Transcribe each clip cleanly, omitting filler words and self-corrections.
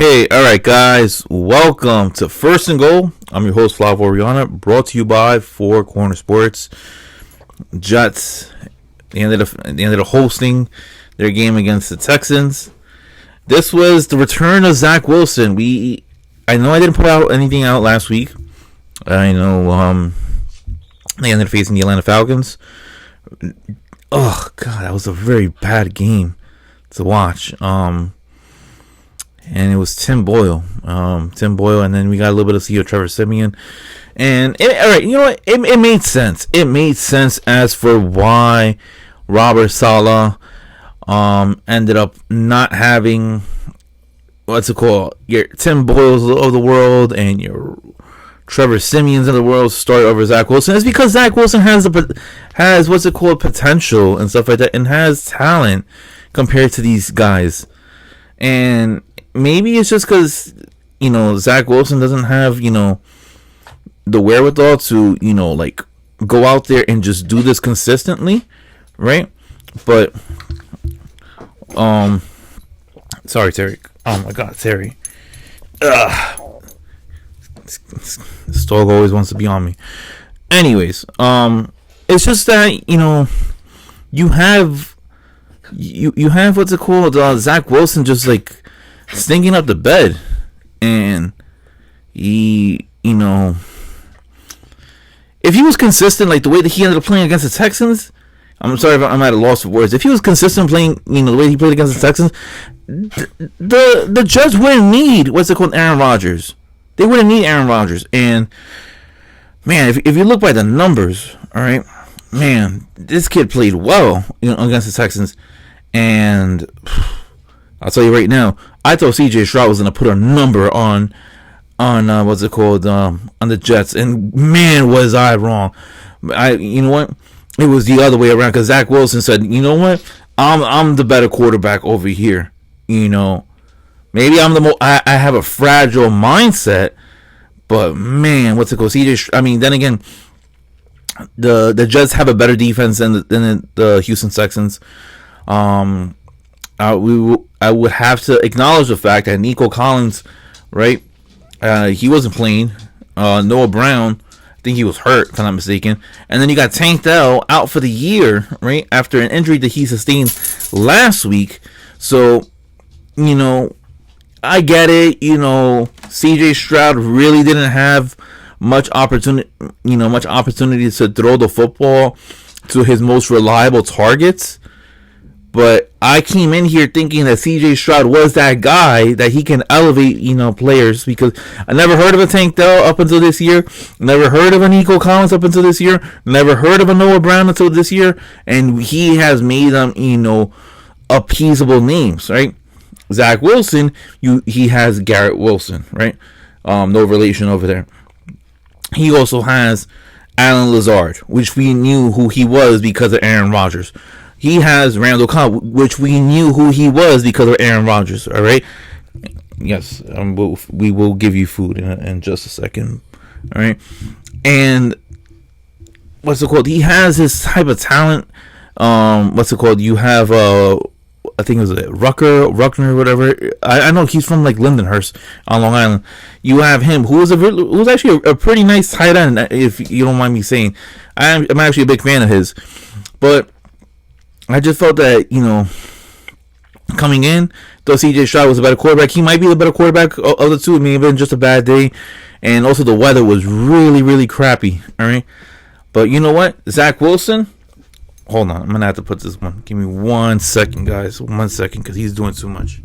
All right, guys. Welcome to First and Goal. I'm your host, Flav Oriana, brought to you by Four Corner Sports. Jets, they ended up hosting their game against the Texans. This was the return of Zach Wilson. I know I didn't put anything out last week. I know they ended up facing the Atlanta Falcons. Oh, God, that was a very bad game to watch. And it was Tim Boyle, and then we got a little bit of CEO Trevor Siemian, and all right, you know what? It made sense. It made sense as for why Robert Saleh ended up not having your Tim Boyles of the world and your Trevor Siemians of the world start over Zach Wilson. It's because Zach Wilson has potential and stuff like that, and has talent compared to these guys, and maybe it's just because, Zach Wilson doesn't have, the wherewithal to, go out there and just do this consistently, right? But, sorry, Terry. Oh my God, Terry. This dog always wants to be on me. Anyways, it's just that, you have what's it called? Zach Wilson just stinking up the bed, and he, if he was consistent like the way that he ended up playing against the Texans, I'm sorry if I'm at a loss of words. If he was consistent playing, the way he played against the Texans, the Jets wouldn't need Aaron Rodgers. They wouldn't need Aaron Rodgers, and man, if you look by the numbers, all right, man, this kid played well, against the Texans, and I'll tell you right now, I thought C.J. Stroud was going to put a number on on the Jets, and man, was I wrong. You know what? It was the other way around, because Zach Wilson said, you know what? I'm the better quarterback over here. Maybe I have a fragile mindset, but man, CJ? I mean, then again, the Jets have a better defense than the Houston Texans. I would have to acknowledge the fact that Nico Collins, right? He wasn't playing. Noah Brown, I think he was hurt, if I'm not mistaken. And then you got Tank Dell out for the year, right? After an injury that he sustained last week. So, I get it. CJ Stroud really didn't have much opportunity to throw the football to his most reliable targets. But I came in here thinking that C.J. Stroud was that guy that he can elevate, players, because I never heard of a Tank Dell up until this year. Never heard of a Nico Collins up until this year. Never heard of a Noah Brown until this year. And he has made them, appeasable names, right? Zach Wilson, he has Garrett Wilson, right? No relation over there. He also has Allen Lazard, which we knew who he was because of Aaron Rodgers. He has Randall Cobb, which we knew who he was because of Aaron Rodgers. All right. Yes, we will give you food in just a second. All right. And he has this type of talent. You have I think it was Ruckner, whatever. I know he's from Lindenhurst on Long Island. You have him, who was actually a pretty nice tight end, if you don't mind me saying. I'm actually a big fan of his, but I just felt that, coming in, though C.J. Stroud was a better quarterback, he might be the better quarterback of the two. It may have been just a bad day, and also the weather was really, really crappy. All right, but you know what, Zach Wilson. Hold on, I'm gonna have to put this one. Give me 1 second, guys. 1 second, because he's doing too much.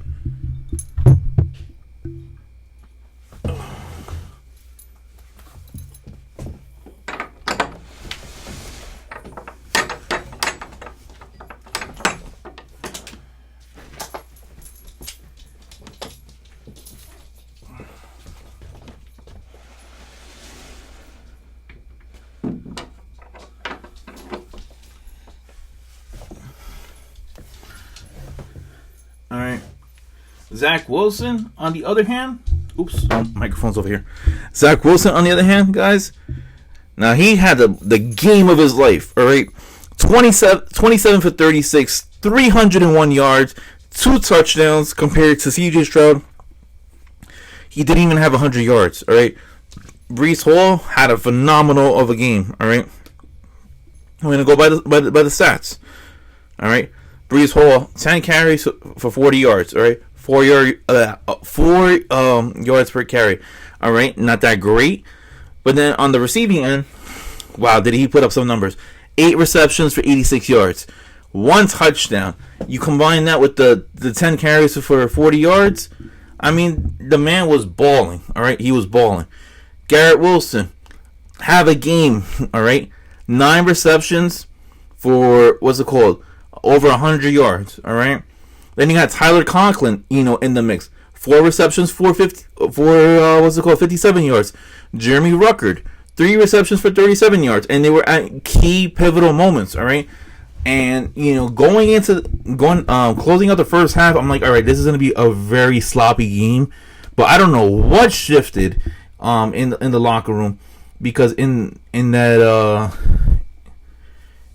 All right. Zach Wilson, on the other hand, microphone's over here. Zach Wilson, on the other hand, guys, now he had the game of his life. All right, 27 for 36, 301 yards, 2 touchdowns, compared to C.J. Stroud, he didn't even have 100 yards. All right, Breece Hall had a phenomenal of a game. All right, I'm gonna go by the stats. All right, Breece Hall 10 carries for 40 yards. All right, 4 yards per carry. All right, not that great. But then on the receiving end, wow, did he put up some numbers? 8 receptions for 86 yards, 1 touchdown. You combine that with the 10 carries for 40 yards. I mean, the man was balling. All right, he was balling. Garrett Wilson, have a game. All right, 9 receptions for over 100 yards. All right. Then you got Tyler Conklin, in the mix. 4 receptions for 57 yards. Jeremy Ruckert, 3 receptions for 37 yards, and they were at key pivotal moments. All right, and closing out the first half, I'm like, all right, this is going to be a very sloppy game, but I don't know what shifted in the locker room, because in that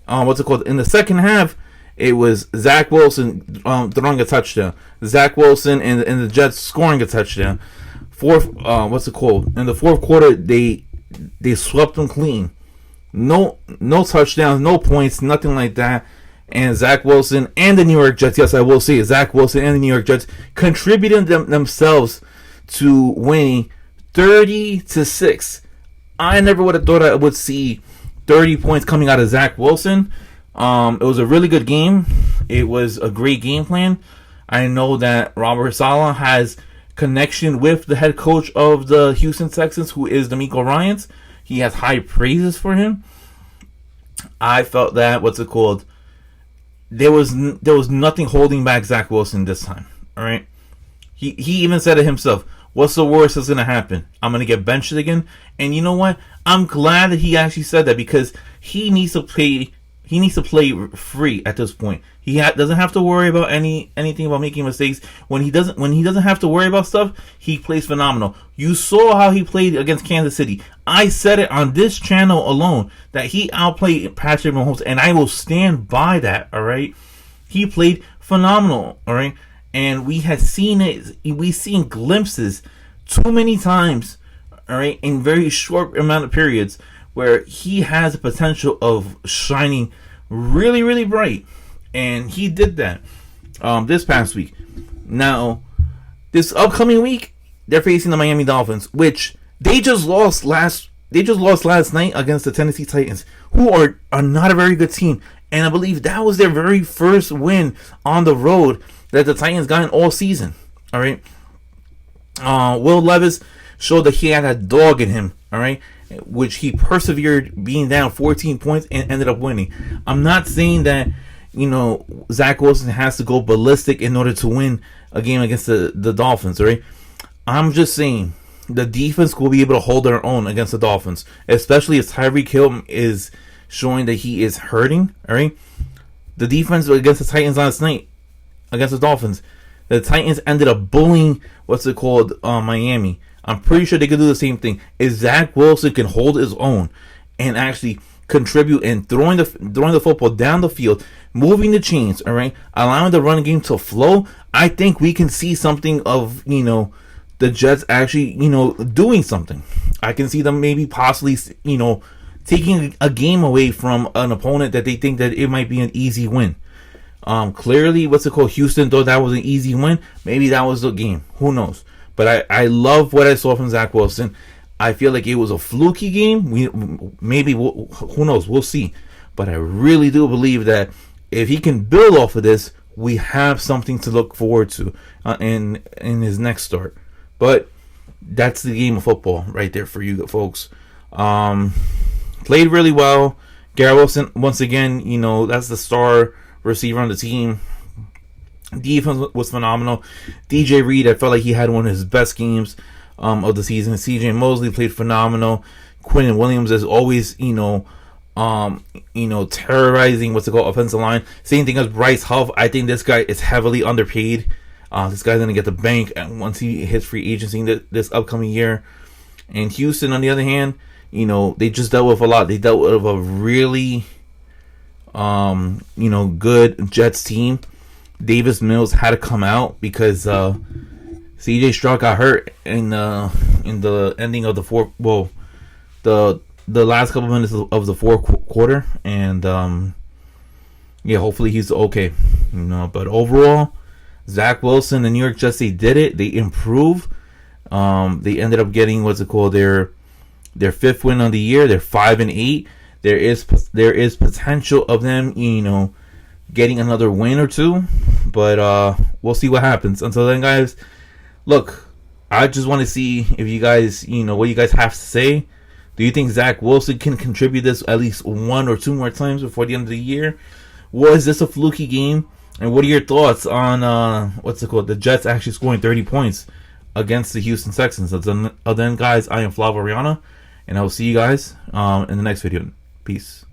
in the second half, it was Zach Wilson throwing a touchdown. Zach Wilson and the Jets scoring a touchdown. In the fourth quarter, they swept them clean. No touchdowns, no points, nothing like that. And Zach Wilson and the New York Jets, yes, I will say it, Zach Wilson and the New York Jets contributed themselves to winning 30-6. I never would have thought I would see 30 points coming out of Zach Wilson. It was a really good game. It was a great game plan. I know that Robert Saleh has connection with the head coach of the Houston Texans, who is D'Amico Ryans. He has high praises for him. I felt that there was nothing holding back Zach Wilson this time. All right, he even said it himself. What's the worst that's gonna happen? I'm gonna get benched again. And you know what? I'm glad that he actually said that, because he needs to play. He needs to play free at this point. He doesn't have to worry about anything about making mistakes. When he doesn't have to worry about stuff, he plays phenomenal. You saw how he played against Kansas City. I said it on this channel alone that he outplayed Patrick Mahomes, and I will stand by that. All right, he played phenomenal. All right, and we had seen it. We've seen glimpses too many times. All right, in very short amount of periods, where he has the potential of shining really, really bright. And he did that this past week. Now, this upcoming week, they're facing the Miami Dolphins, which they just lost last night against the Tennessee Titans, who are not a very good team. And I believe that was their very first win on the road that the Titans got in all season. All right. Will Levis showed that he had a dog in him. All right, which he persevered, being down 14 points and ended up winning. I'm not saying that Zach Wilson has to go ballistic in order to win a game against the Dolphins. All right, I'm just saying the defense will be able to hold their own against the Dolphins, especially as Tyreek Hill is showing that he is hurting. All right, the defense against the Titans last night against the Dolphins, the Titans ended up bullying Miami. I'm pretty sure they could do the same thing. If Zach Wilson can hold his own and actually contribute in throwing the football down the field, moving the chains, all right, allowing the running game to flow, I think we can see something of the Jets actually doing something. I can see them maybe possibly taking a game away from an opponent that they think that it might be an easy win. Clearly, Houston thought that was an easy win. Maybe that was the game. Who knows? But I love what I saw from Zach Wilson. I feel like it was a fluky game. Who knows? We'll see. But I really do believe that if he can build off of this, we have something to look forward to in his next start. But that's the game of football right there for you folks. Played really well. Garrett Wilson, once again, that's the star receiver on the team. Defense was phenomenal. DJ Reed, I felt like he had one of his best games of the season. CJ Mosley played phenomenal. Quinn Williams, as always, terrorizing offensive line. Same thing as Bryce Huff. I think this guy is heavily underpaid. This guy's gonna get the bank once he hits free agency this upcoming year. And Houston, on the other hand, they just dealt with a lot. They dealt with a really good Jets team. Davis Mills had to come out because CJ Stroud got hurt in the ending of the fourth. Well, the last couple minutes of the fourth quarter, and yeah, hopefully he's okay. But overall, Zach Wilson, the New York Jets, they did it. They improved. They ended up getting their fifth win of the year. They're 5-8. There is potential of them, getting another win or two, but we'll see what happens. Until then, guys, look, I just want to see if you guys, what you guys have to say. Do you think Zach Wilson can contribute this at least one or two more times before the end of the year? Was this a fluky game? And what are your thoughts on the Jets actually scoring 30 points against the Houston Texans? Until then, guys, I am Flav Ariana, and I will see you guys in the next video. Peace.